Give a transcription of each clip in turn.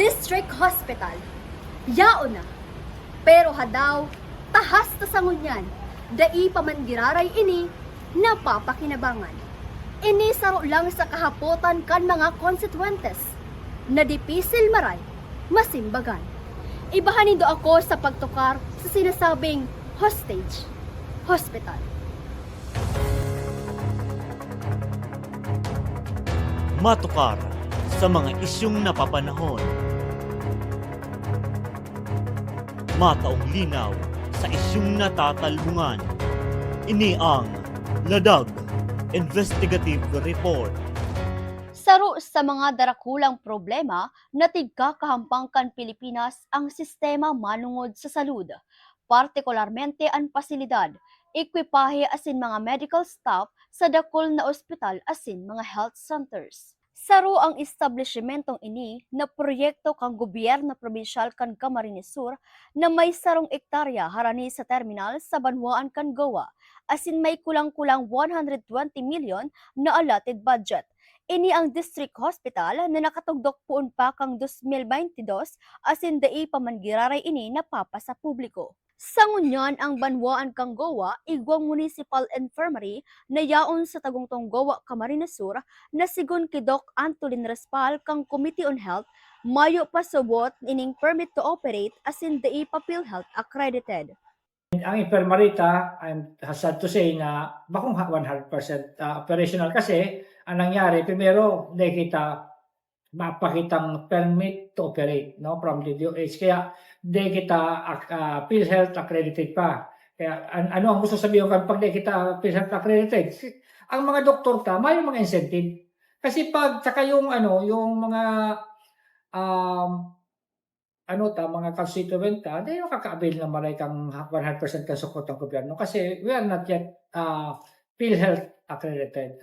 District Hospital. Yao na. Pero hadaw, tahas ta sangunyan, dai pamangiraray ini, napapakinabangan. Ini saro lang sa kahapotan kan mga konstituentes, na dipisil maray, masimbagan. Ibahan nindo ako sa pagtukar sa sinasabing hostage, hospital. Matukar sa mga isyong napapanahon. Mataong linaw sa isyong natatalbungan. Ini ang Ladag Investigative Report. Saro sa mga darakulang problema na tigkakahampangkan Pilipinas ang sistema manungod sa salud, partikularmente ang pasilidad, ekwipahe asin mga medical staff sa dakol na ospital asin mga health centers. Saro ang establishmentong ini na proyekto kang gobyerno probinsyal kan Camarines Sur na may sarong ektarya harani sa terminal sa Banwaan kan Goa, asin may kulang-kulang 120 million na allotted budget. Ini ang district hospital na nakatugdok puon pa kang 2022 asin dai pamangiraray ini napapa sa publiko. Sa ngunyan ang Banwaan kang Goa, igwang municipal infirmary na yaon sa tagungtong Goa, Camarines Sur na sigon kay Doc Antolin Respal kang Committee on Health, mayo pa subot ining permit to operate asin dai pa PhilHealth accredited. Ang infirmarita, I'm sad to say na bakong 100% operational kasi ang nangyari, primero, hindi kita mapakitang permit to operate from the DOH. Kaya hindi kita PhilHealth accredited pa. Kaya ano ang gusto sabihin ko pag hindi kita PhilHealth accredited? Ang mga doktor may mga incentive. Kasi pag saka yung mga mga constituent hindi makaka-avail na maray kang 100% kang support ng gobyerno kasi we are not yet PhilHealth accredited.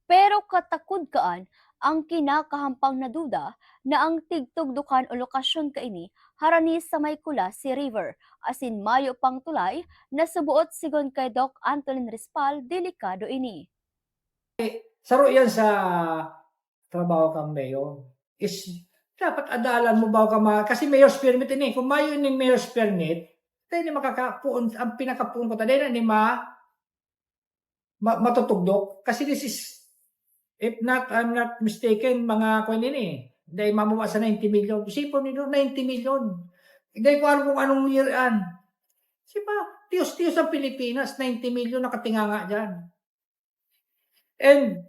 Pero katakod kaan ang kinakahampang na duda na ang tigtugdukan o lokasyon kaini harani sa may kula si River, asin mayo pang tulay na subuot sigon kay Doc Antolin Respal, delikado ini. Saro yan sa trabaho kang mayor is dapat adalan mo ba kasi mayor's permit ini. Kung mayo ni mayor's permit, tayo ni makakapuon, ang pinakapuon ko tayo na ni matutugdok. Kasi this is, if not, I'm not mistaken, mga kwan ini. Dahil mamuwa sa 90 million. Sipon nito, 90 million. Dahil ko alam kung anong year an. Sipa, tiyos-tiyos ang Pilipinas, 90 million nakatinganga dyan. And,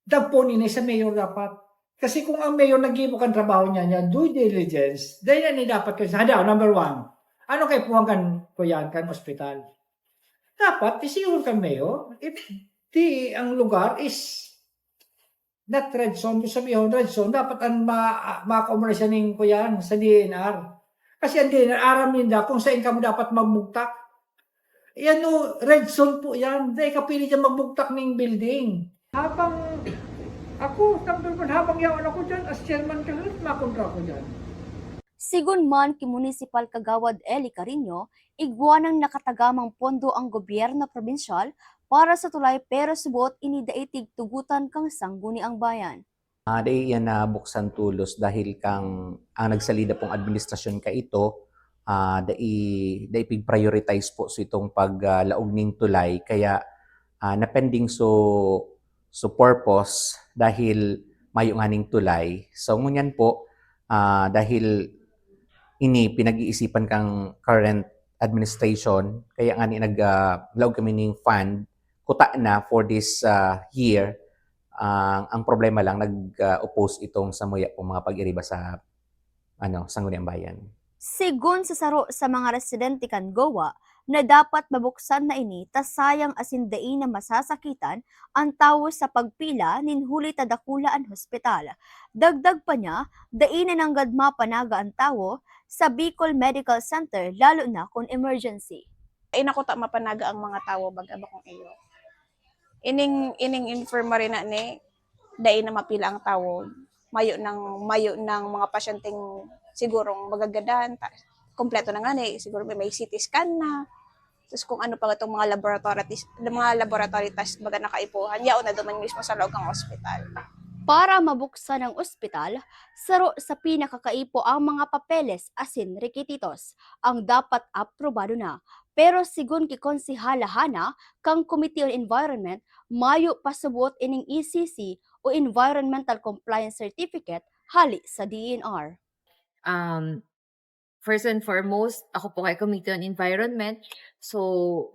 dagpo nini sa mayor dapat. Kasi kung ang mayor nag-give ang trabaho niya, due diligence, dahil ni dapat kasi, number one, ano kayo puwangkan ko yan, kan ospital? Dapat, isiguro kan mayor, if ang lugar is not red zone, kung sabihin red zone, dapat ang makakomunisya ning ko yan sa DNR. Kasi ang DNR, aram nila kung saan ka mo dapat magbugtak. Yan red zone po yan. Dahil kapili dyan magbugtak ng building. Habang yawan ako dyan, as chairman ka rin, makontra ko dyan. Sigun man ki Municipal Kagawad Eli Carino, igwanang nakatagamang pondo ang gobyerno probinsyal para sa tulay pero subot ini daitig tugutan kang sangguni ang bayan. Dahil yan na buksan tulos dahil kang ang nagsalida pong administrasyon ka ito, dahil pig-prioritize po so itong paglaog ning tulay kaya napending so purpose dahil mayo nga ning tulay. So ngunyan po dahil ini pinag-iisipan kang current administration kaya nga ni naglaog kami ning fund kuta na for this year. Ang problema lang nag-oppose itong samuya po mga pag-iriba sa Sangguniang Bayan. Sigun sa saro sa mga residente kan Goa na dapat mabuksan na ini ta sayang asin dai na masasakitan ang tawo sa pagpila ninhuli ta dakulaan hospital. Dagdag pa niya, dai na nanggad mapanaga ang tawo sa Bicol Medical Center lalo na kung emergency. Inakuta mapanaga ang mga tawo baga bakong iyo. Ining infirmary na ni dai na mapila ang tawo. Mayo ng mga pasyenteng sigurong magagadan, kompleto na nga siguro may CT scan na. Tapos kung ano pa itong mga laboratory test baga nakaipuhan, yaon na duman mismo sa loob ng ospital. Para mabuksan ang ospital, saro sa pinakakaipo ang mga papeles asin requisitos ang dapat aprobado na. Pero sigun ki Konsehala Hana kang Committee on Environment, mayo pasubot ining ECC o Environmental Compliance Certificate hali sa DENR. First and foremost, ako po kay Committee on Environment. So,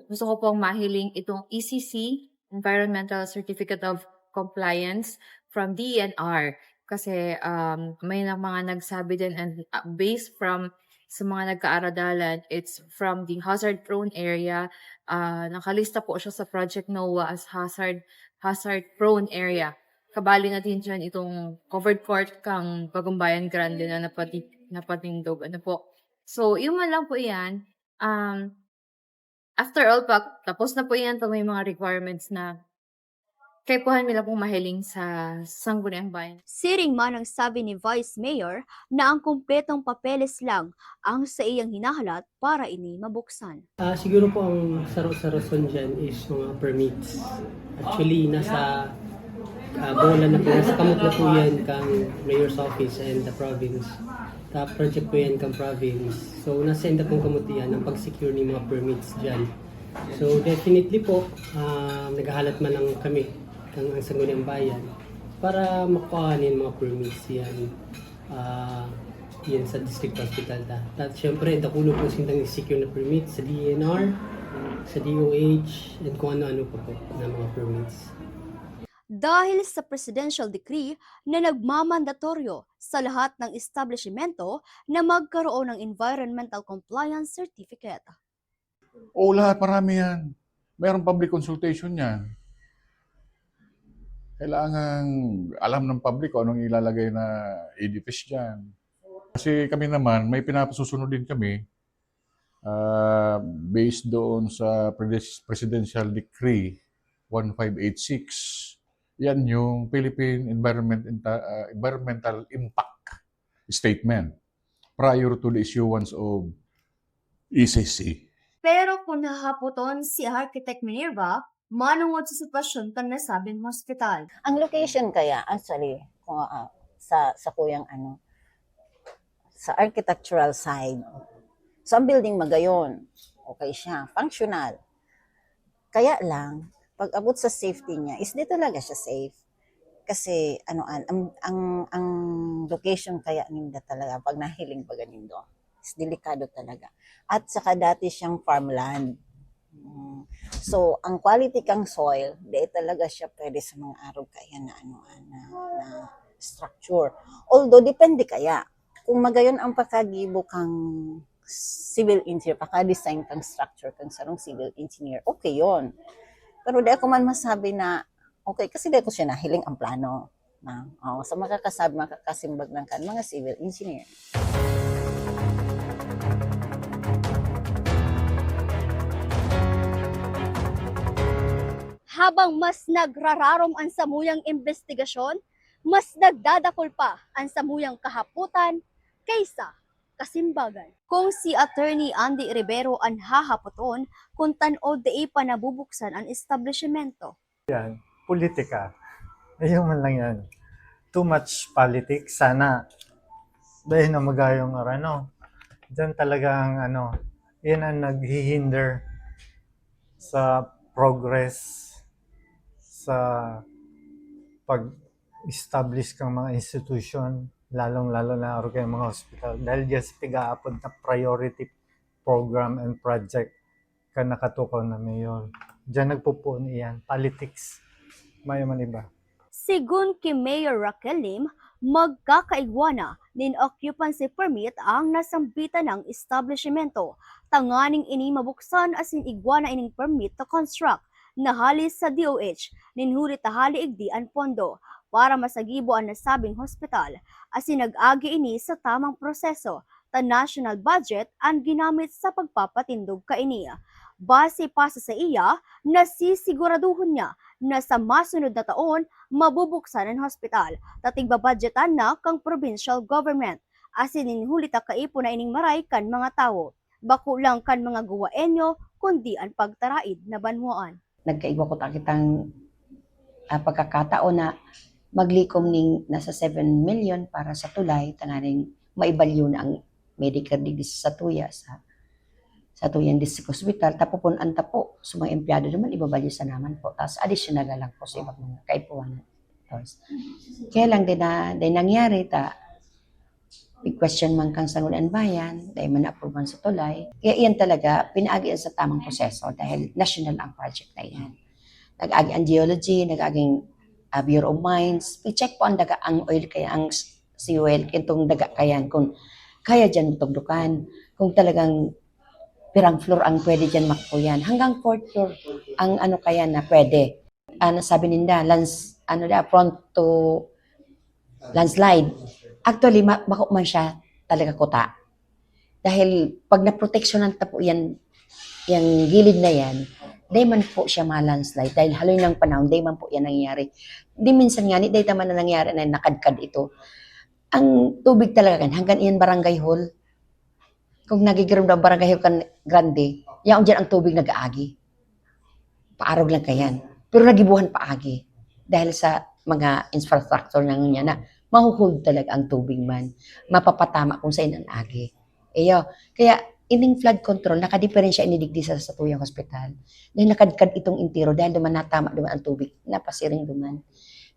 gusto ko pong mahiling itong ECC, Environmental Certificate of Compliance from DENR. Kasi may mga nagsabi din and based from sa mga nagkaaradalan, it's from the hazard-prone area. Nakalista po siya sa Project NOAA as hazard-prone area. Kabali na din dyan itong covered court kang Bagumbayan Grande na napatindog. Ano po? So, yung man lang po yan. After all, tapos na po yan pag may mga requirements na kaipuhan nila pong mahiling sa Sangguniang Bayan. Siring man ang sabi ni Vice Mayor na ang kumpletong papeles lang ang sa iyang hinahalat para ini mabuksan. Siguro po ang sa rason dyan is mga permits. Actually, nasa bola na po, nasa kamot na po yan kang Mayor's Office and the province. Project po yan kang province. So, nasa enda pong kamot yan ang pag-secure ng mga permits dyan. So, definitely po, naghahalat man lang kami kang ang Sangguniang Bayan para makuhanin mga permits yan. Yan sa district hospital At syempre, dakulo po sintang secure na permits sa DENR, sa DOH, and kung ano-ano pa po na mga permits. Dahil sa presidential decree na nagmamandatoryo sa lahat ng establishmento na magkaroon ng Environmental Compliance Certificate. Oo, lahat. Marami yan. Mayroong public consultation yan. Kailangan alam ng public kung anong ilalagay na edifice dyan. Kasi kami naman, may pinapasusunod din kami based doon sa Presidential Decree 1586. Yan yung Philippine Environmental Impact Statement prior to the issuance of ECC. Pero kung nahapoton si Architect Minerva, manungod sa sitwasyon ng nasabing hospital. Ang location kaya, actually, kung, sa kuyang sa architectural side. So, ang building magayon, okay siya, functional. Kaya lang, pag abot sa safety niya, is di talaga siya safe. Kasi, ang location kaya ninda talaga, pag nahiling pa ganindo, is delikado talaga. At saka dati siyang farmland. So, ang quality kang soil, di talaga siya pwede sa mga araw kaya na structure. Although, depende kaya. Kung magayon ang pagkagibo kang civil engineer, pagka-design kang structure kang sarong civil engineer, okay yon. Pero di ako man masabi na, okay, kasi di ko siya nahiling ang plano. So, makakasimbag ng kan mga civil engineer. Habang mas nagrararom ang samuyang investigasyon, mas nagdadakol pa ang samuyang kahaputan kaysa kasimbagan. Kung si Attorney Andy Rivero ang hahapoton kung tanod di pa nabubuksan ang establishmento. Yan, politika. Ayun man lang yan. Too much politics. Sana dahil na magayong Diyan talagang yan ang naghihinder sa progress sa pag-establish kang mga institution, lalong-lalo na kayong mga hospital. Dahil just pigaapod na priority program and project ka nakatukaw na mayor. Diyan nagpupuon iyan. Politics. May man iba. Sigun ki Mayor Raquel Lim, magkakaigwana nin occupancy permit ang nasambitan ng establishmento. Tanganing ini mabuksan asin igwana ining permit to construct na halis sa DOH ninhuli tahali igdi ang pondo para masagibo ang nasabing hospital asin nag-agi ini sa tamang proseso ta national budget ang ginamit sa pagpapatindog kaini. Base pa sa iya, nasisiguraduhon niya na sa masunod na taon mabubuksan ang hospital tatig babudgetan na kang provincial government asin ninhuli ta kaipo na ining maray kan mga tawo. Bako lang kan mga guwaenyo kundi ang pagtaraid na banwaan. Nagkaiba ko kitang pagkakataon na maglikom ning nasa 7 million para sa tulay tananing maibalyo na ang medical degree sa tuya sa tuyang district hospital tapos anta po sa mga empleyado naman ibabalyo sa naman po tapos additional na lang po sa ibang mga kaipuan. Kaya lang din nangyari big question man kang Sangguniang Bayan, dahil man na-approvean sa tulay. Kaya iyan talaga, pinaagi sa tamang proseso dahil national ang project na yan. Nag-agi ang geology, nag-aging Bureau of Mines, i-check po ang daga ang oil kaya ang sea oil, kintong daga kayan, kung kaya dyan matugdukan, kung talagang pirang floor ang pwede dyan makpuyan. Hanggang 4th floor ang ano kaya na pwede. Sabi ninda, front to landslide. Actually, bako man siya talaga kuta. Dahil pag na-protectionan ta po yan, yung gilid na yan, di man po siya ma-landslide. Dahil haloy ng panahon, di man po yan nangyayari. Di minsan nga, di taman na nangyari na nakadkad ito. Ang tubig talaga hanggang iyan barangay hall, kung nagigiram daw barangay hall kan grande, yaon dyan ang tubig nag-aagi. Paarog lang kayan. Pero nagibuhan paagi. Dahil sa mga infrastructure na niya na mahuhold talaga ang tubig man. Mapapatama kung saan ang agi. Kaya ining flood control, nakadiferensya inidigdi sa tuyang hospital. Dahil nakadkad itong intiro dahil duman natama duman ang tubig. Napasiring duman.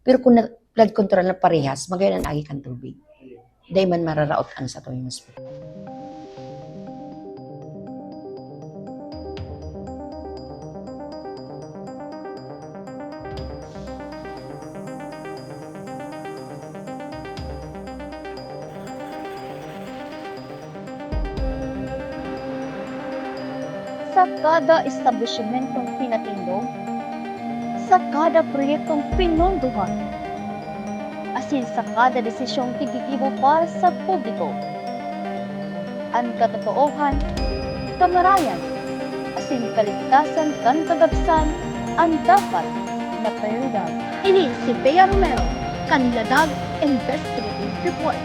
Pero kung flood control na parehas, magayon ang agi kang tubig. Dahil man mararaot ang sa tuyang hospital. Sa kada establishmentong pinatindog, sa kada proyektong pinondohan, asin sa kada desisyong tigigibo para sa publiko. Ang katotoohan, kamarayan, asin kaligtasan kan kagabsan ang dapat na prioridad. Ini si Bea Romero, Kanladag Investigative Report.